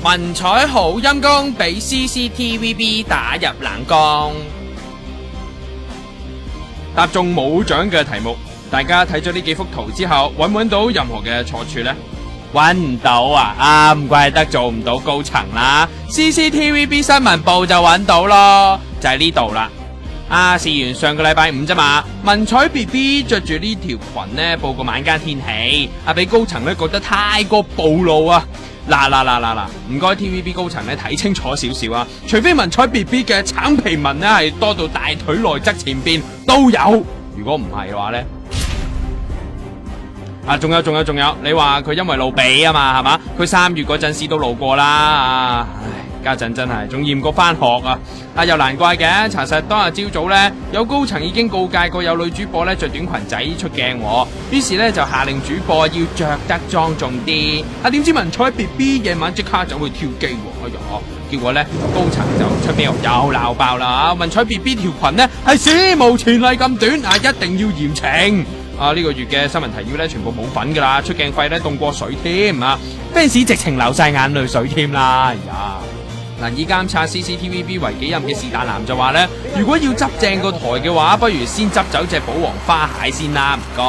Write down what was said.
文采好陰功，俾 CCTVB 打入冷宮。答中冇獎嘅題目，大家睇咗呢幾幅圖之後，揾唔揾到任何嘅錯處呢？揾唔到啊！唔怪得做唔到高層啦。CCTVB 新聞部就揾到咯，就係呢度啦。試完上個禮拜五啫嘛，文采 BB 着住呢條裙呢，報個晚間天氣，俾高層呢覺得太過暴露啊！嗱，唔該 TVB 高層呢睇清楚少少啊！除非文采 BB 嘅橙皮紋呢係多到大腿內側前邊都有，如果唔係嘅話呢，仲有，你話佢因為露鼻啊嘛，係嘛？佢3月嗰陣時都露過啦，家陣真係仲嚴過翻學啊！又難怪嘅，查實當日朝早呢，有高層已經告誡過有女主播呢着短裙仔出鏡，於是呢就下令主播要着得莊重啲。點知文采 BB 夜晚即刻走去跳機，結果呢，高層就出邊又鬧爆啦！文采 BB 條裙呢係史無前例咁短，一定要嚴懲。呢個月嘅新聞提要呢全部冇份噶啦，出鏡費呢凍過水添，fans 直情流晒眼淚水添啦！難以監察 CCTVB 為己任嘅是但男就話呢，如果要執正個台嘅話，不如先執走隻寶皇花蟹先啦，唔該。